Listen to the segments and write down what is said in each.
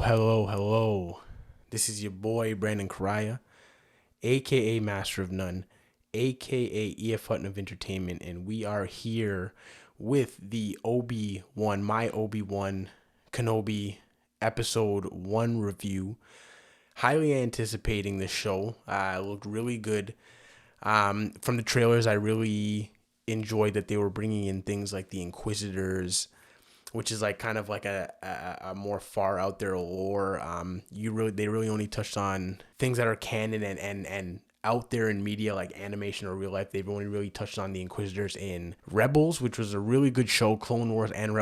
Hello. This is your boy Brandon Karaya, aka Master of None, aka EF Hutton of Entertainment, and we are here with the Obi Wan, my Obi Wan Kenobi episode 1 review. Highly anticipating this show. It looked really good. From the trailers, I really enjoyed that they were bringing in things like the Inquisitors, which is like kind of like a more far out there lore. They really only touched on things that are canon and out there in media like animation or real life. They've only really touched on the Inquisitors in Rebels, which was a really good show. Clone Wars and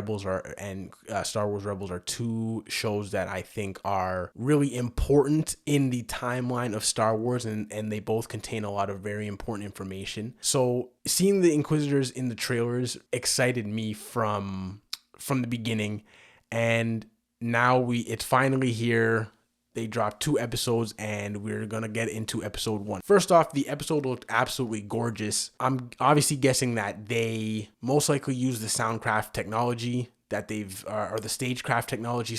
Star Wars Rebels are two shows that I think are really important in the timeline of Star Wars, and they both contain a lot of very important information. So seeing the Inquisitors in the trailers excited me from the beginning, and now it's finally here. They dropped 2 episodes and we're gonna get into episode 1. First off, the episode looked absolutely gorgeous. I'm obviously guessing that they most likely use the soundcraft technology that or the stagecraft technology,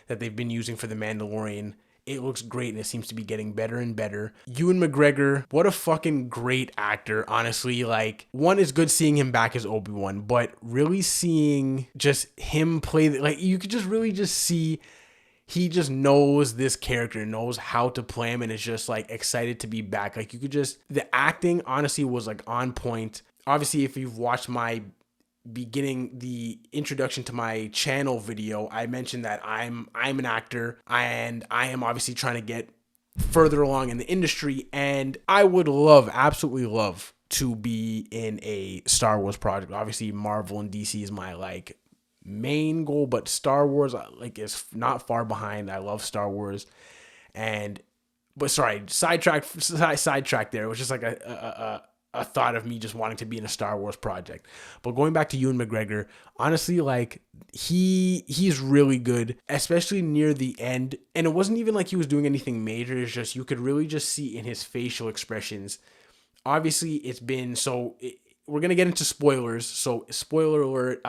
that they've been using for The Mandalorian. It looks great and it seems to be getting better and better. Ewan McGregor, what a fucking great actor, honestly. Like, one, is good seeing him back as Obi-Wan, but really seeing just him play, like, you could just really just see he just knows this character, knows how to play him, and is just like excited to be back. Like, you could just, the acting honestly was like on point. Obviously, if you've watched the introduction to my channel video, I mentioned that I'm an actor and I am obviously trying to get further along in the industry, and I would absolutely love to be in a Star Wars project. Obviously, Marvel and DC is my like main goal, but Star Wars like is not far behind. I love Star Wars, sidetrack there. It was just like a thought of me just wanting to be in a Star Wars project. But going back to Ewan McGregor, honestly, like he's really good, especially near the end. And it wasn't even like he was doing anything major. It's just, you could really just see in his facial expressions. Obviously, we're going to get into spoilers. So spoiler alert.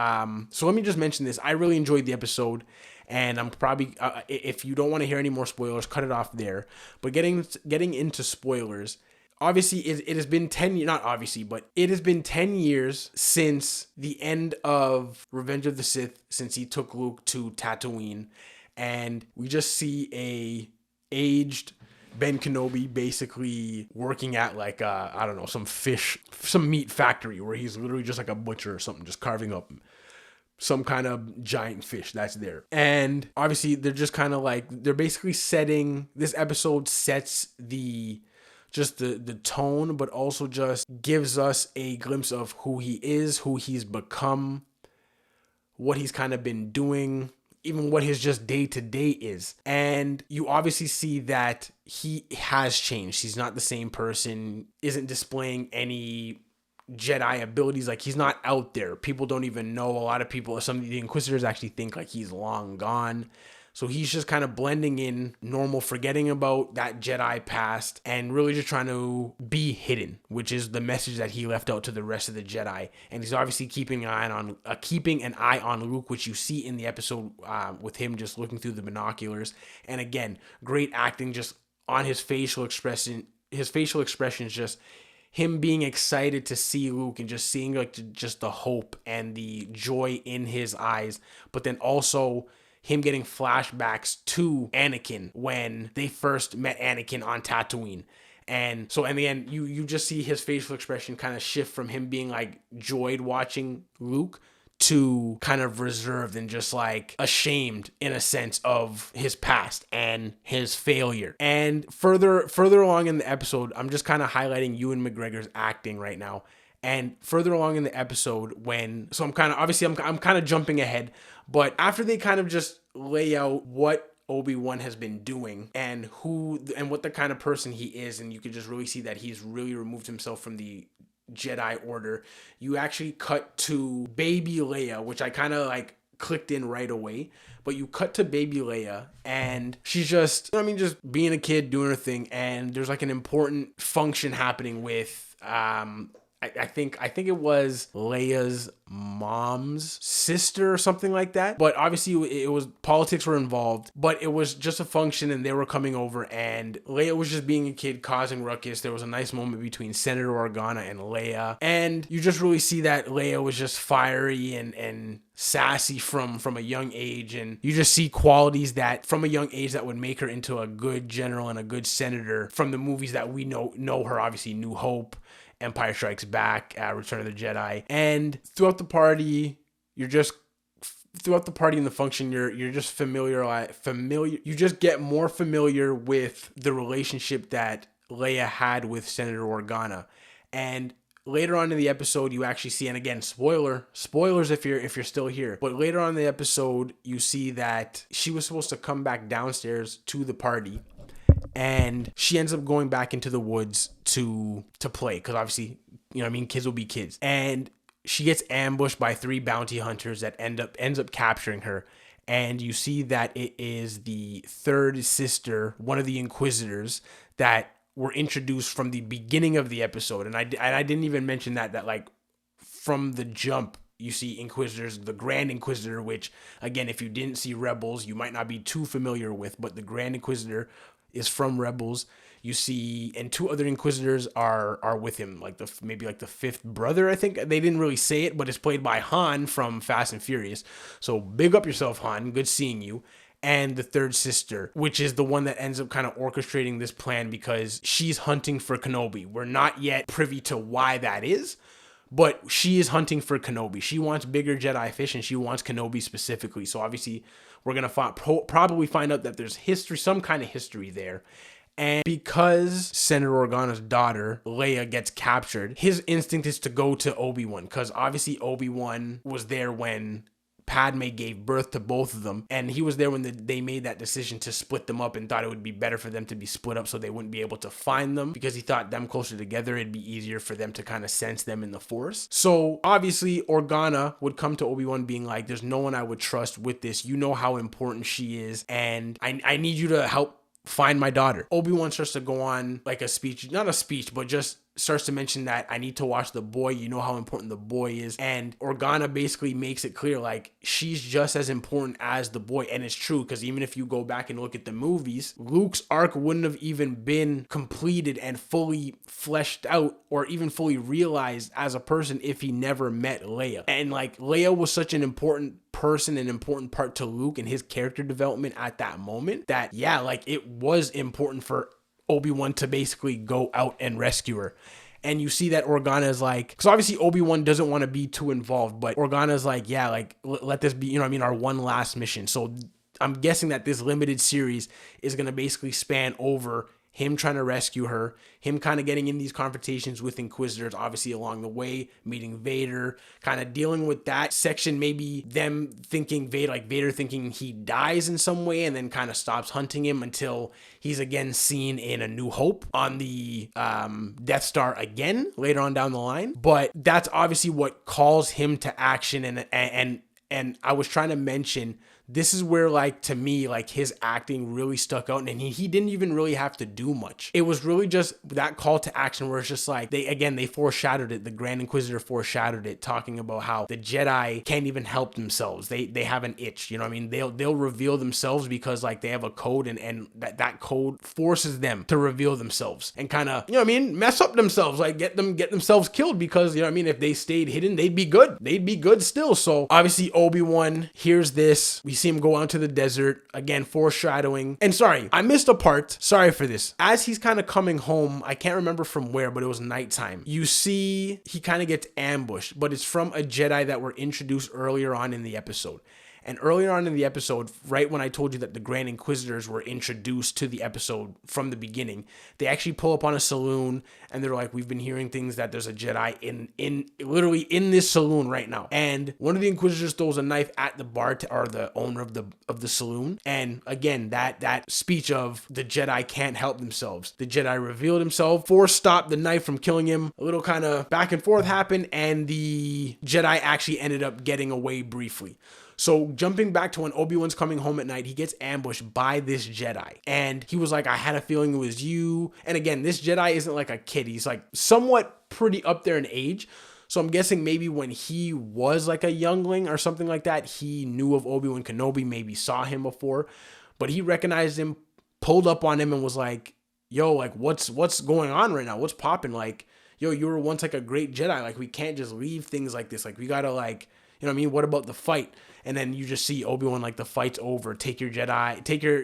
So let me just mention this. I really enjoyed the episode, and I'm probably, if you don't want to hear any more spoilers, cut it off there. But getting into spoilers, obviously, it has been 10 years, not obviously, but it has been 10 years since the end of Revenge of the Sith, since he took Luke to Tatooine. And we just see a aged Ben Kenobi basically working at like, I don't know, some meat factory where he's literally just like a butcher or something, just carving up some kind of giant fish that's there. And obviously, they're just kind of like, they're basically this episode sets the tone, but also just gives us a glimpse of who he is, who he's become, what he's kind of been doing, even what his just day-to-day is. And you obviously see that he has changed. He's not the same person, isn't displaying any Jedi abilities. Like, he's not out there. People don't even know. A lot of people, some of the Inquisitors actually think like he's long gone. So he's just kind of blending in normal, forgetting about that Jedi past, and really just trying to be hidden, which is the message that he left out to the rest of the Jedi. And he's obviously keeping an eye on Luke, which you see in the episode with him just looking through the binoculars. And again, great acting just on his facial expression. His facial expression is just him being excited to see Luke, and just seeing like just the hope and the joy in his eyes, but then also him getting flashbacks to Anakin when they first met Anakin on Tatooine. And so in the end, you just see his facial expression kind of shift from him being like joyed watching Luke to kind of reserved and just like ashamed in a sense of his past and his failure. And further along in the episode, I'm just kind of highlighting Ewan McGregor's acting right now. And further along in the episode, I'm kind of jumping ahead, but after they kind of just lay out what Obi-Wan has been doing and what the kind of person he is, and you can just really see that he's really removed himself from the Jedi Order, you actually cut to baby Leia, which I kind of like clicked in right away. But you cut to baby Leia, and she's just being a kid, doing her thing, and there's like an important function happening with I I think it was Leia's mom's sister or something like that. But obviously it was politics were involved, but it was just a function and they were coming over and Leia was just being a kid causing ruckus. There was a nice moment between Senator Organa and Leia. And you just really see that Leia was just fiery and sassy from a young age, and you just see qualities that from a young age that would make her into a good general and a good senator from the movies that we know her, obviously New Hope, Empire Strikes Back, Return of the Jedi. And throughout the party and the function, you're just familiar, you just get more familiar with the relationship that Leia had with Senator Organa. And later on in the episode, you actually see, and again, spoilers if you're still here, but later on in the episode, you see that she was supposed to come back downstairs to the party, and she ends up going back into the woods to play, because obviously, kids will be kids, and she gets ambushed by 3 bounty hunters that ends up capturing her. And you see that it is the third sister, one of the Inquisitors that were introduced from the beginning of the episode. And I didn't even mention that like from the jump, you see Inquisitors, the Grand Inquisitor, which again, if you didn't see Rebels, you might not be too familiar with, but the Grand Inquisitor is from Rebels. You see, and 2 other Inquisitors are with him, like maybe the 5th brother, I think. They didn't really say it, but it's played by Han from Fast and Furious. So big up yourself, Han. Good seeing you. And the third sister, which is the one that ends up kind of orchestrating this plan because she's hunting for Kenobi. We're not yet privy to why that is, but she is hunting for Kenobi. She wants bigger Jedi fish, and she wants Kenobi specifically. So obviously, we're going to probably find out that there's history, some kind of history there. And because Senator Organa's daughter, Leia, gets captured, his instinct is to go to Obi Wan, because obviously Obi Wan was there when Padme gave birth to both of them, and he was there when they made that decision to split them up, and thought it would be better for them to be split up so they wouldn't be able to find them, because he thought them closer together, it'd be easier for them to kind of sense them in the Force. So obviously Organa would come to Obi-Wan being like, there's no one I would trust with this. You know how important she is, and I need you to help find my daughter. Obi-Wan starts to go on like a speech, not a speech, but just starts to mention that I need to watch the boy. You know how important the boy is. And Organa basically makes it clear, like, she's just as important as the boy. And it's true, because even if you go back and look at the movies, Luke's arc wouldn't have even been completed and fully fleshed out or even fully realized as a person if he never met Leia. And like, Leia was such an important person, an important part to Luke and his character development at that moment, that yeah, like, it was important for Obi-Wan to basically go out and rescue her. And you see that Organa is like, because obviously Obi-Wan doesn't want to be too involved, but Organa is like, yeah, like, let this be, our one last mission. So I'm guessing that this limited series is going to basically span over him trying to rescue her, him kind of getting in these confrontations with Inquisitors, obviously along the way, meeting Vader, kind of dealing with that section, maybe them thinking Vader thinking he dies in some way, and then kind of stops hunting him until he's again seen in A New Hope on the Death Star again later on down the line. But that's obviously what calls him to action, and I was trying to mention, this is where, like, to me, like, his acting really stuck out, and he didn't even really have to do much. It was really just that call to action where it's just like, they foreshadowed it. The Grand Inquisitor foreshadowed it, talking about how the Jedi can't even help themselves. They have an itch, you know what I mean? They'll reveal themselves because, like, they have a code, and that code forces them to reveal themselves and kind of, mess up themselves, like, get themselves killed, because, if they stayed hidden, they'd be good still. So obviously Obi-Wan hears this. We see him go out to the desert, again, foreshadowing. And sorry, I missed a part. Sorry for this. As he's kind of coming home, I can't remember from where, but it was nighttime. You see he kind of gets ambushed, but it's from a Jedi that were introduced earlier on in the episode. And earlier on in the episode, right when I told you that the Grand Inquisitors were introduced to the episode from the beginning, they actually pull up on a saloon, and they're like, we've been hearing things that there's a Jedi literally in this saloon right now. And one of the Inquisitors throws a knife at the or the owner of the saloon. And again, that speech of the Jedi can't help themselves. The Jedi revealed himself, Force stopped the knife from killing him. A little kind of back and forth happened, and the Jedi actually ended up getting away briefly. So jumping back to when Obi-Wan's coming home at night, he gets ambushed by this Jedi. And he was like, I had a feeling it was you. And again, this Jedi isn't like a kid. He's like somewhat pretty up there in age. So I'm guessing maybe when he was like a youngling or something like that, he knew of Obi-Wan Kenobi, maybe saw him before. But he recognized him, pulled up on him and was like, yo, like what's going on right now? What's popping? Like, yo, you were once like a great Jedi. Like, we can't just leave things like this. Like, we gotta like, you know what I mean? What about the fight? And then you just see Obi-Wan, like, the fight's over. Take your Jedi, take your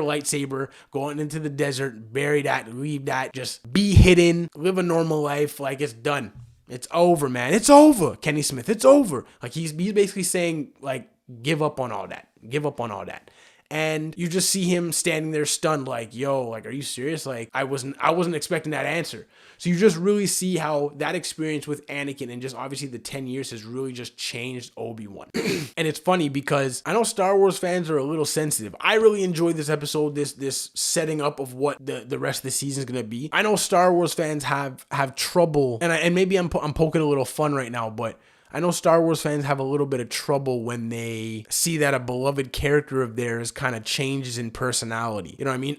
lightsaber, go out into the desert, bury that, leave that, just be hidden, live a normal life. Like, it's done. It's over, man. It's over. Kenny Smith, it's over. Like, he's basically saying, like, give up on all that. Give up on all that. And you just see him standing there stunned, like, yo, like, are you serious? Like, I wasn't expecting that answer. So you just really see how that experience with Anakin and just obviously the 10 years has really just changed Obi-Wan. And it's funny because I know Star Wars fans are a little sensitive. I really enjoyed this episode, this setting up of what the rest of the season is going to be. I know Star Wars fans have trouble, and maybe I'm poking a little fun right now, but I know Star Wars fans have a little bit of trouble when they see that a beloved character of theirs kind of changes in personality. You know what I mean?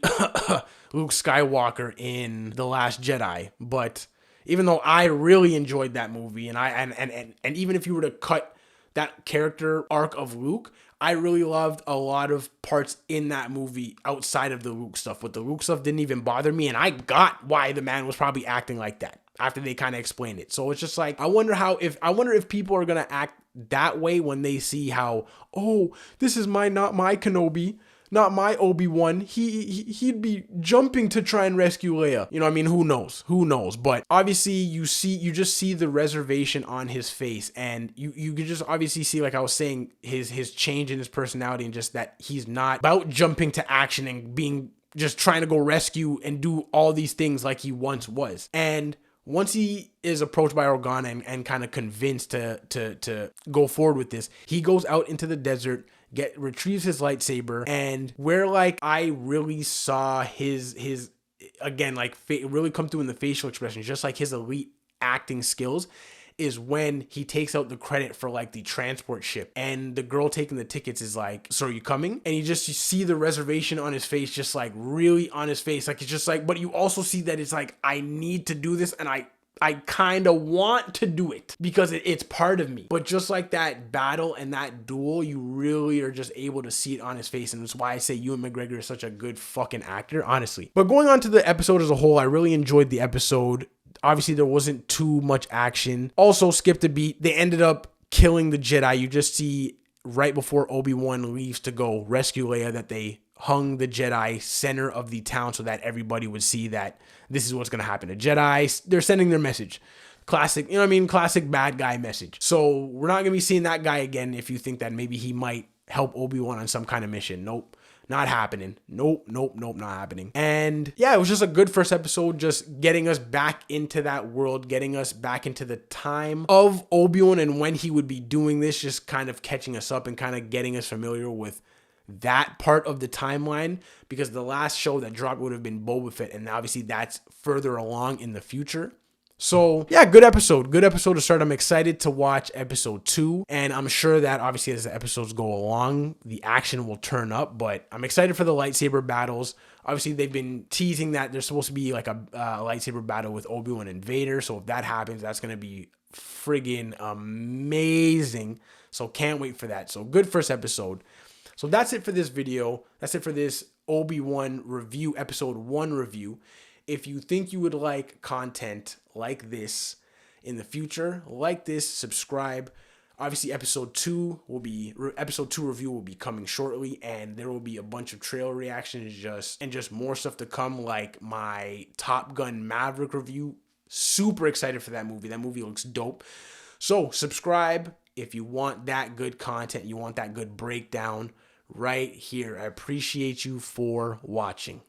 Luke Skywalker in The Last Jedi. But even though I really enjoyed that movie, and even if you were to cut that character arc of Luke, I really loved a lot of parts in that movie outside of the Luke stuff. But the Luke stuff didn't even bother me, and I got why the man was probably acting like that after they kind of explained it. So it's just like, I wonder if people are gonna act that way when they see how, oh, this is not my Kenobi, not my Obi-Wan. He'd be jumping to try and rescue Leia. You know what I mean? Who knows? But obviously you just see the reservation on his face, and you could just obviously see, like I was saying, his change in his personality, and just that he's not about jumping to action and being just trying to go rescue and do all these things like he once was. And once he is approached by Organa and kind of convinced to go forward with this, he goes out into the desert, retrieves his lightsaber, and where like I really saw his again, like really come through in the facial expressions, just like his elite acting skills, is when he takes out the credit for like the transport ship, and the girl taking the tickets is like, so are you coming? And you see the reservation on his face, just like really on his face. Like, it's just like, but you also see that it's like, I need to do this, and I kind of want to do it because it's part of me. But just like that battle and that duel, you really are just able to see it on his face. And that's why I say Ewan McGregor is such a good fucking actor, honestly. But going on to the episode as a whole, I really enjoyed the episode. Obviously, there wasn't too much action. Also, skipped a beat. They ended up killing the Jedi. You just see right before Obi-Wan leaves to go rescue Leia that they hung the Jedi center of the town so that everybody would see that this is what's going to happen. The Jedi, they're sending their message. Classic, you know what I mean? Classic bad guy message. So we're not going to be seeing that guy again if you think that maybe he might help Obi-Wan on some kind of mission. Nope. Not happening. Nope, not happening. And yeah, it was just a good first episode, just getting us back into that world, getting us back into the time of Obi-Wan and when he would be doing this, just kind of catching us up and kind of getting us familiar with that part of the timeline, because the last show that dropped would have been Boba Fett, and obviously that's further along in the future. So yeah, good episode to start. I'm excited to watch episode 2, and I'm sure that obviously as the episodes go along, the action will turn up, but I'm excited for the lightsaber battles. Obviously they've been teasing that there's supposed to be like a lightsaber battle with Obi-Wan and Vader, so if that happens, that's going to be friggin' amazing. So can't wait for that. So good first episode. So that's it for this video. That's it for this Obi-Wan review, episode 1 review. If you think you would like content like this in the future, like this, subscribe. Obviously, episode 2 review will be coming shortly, and there will be a bunch of trailer reactions just more stuff to come, like my Top Gun Maverick review. Super excited for that movie. That movie looks dope. So subscribe if you want that good content, you want that good breakdown right here. I appreciate you for watching.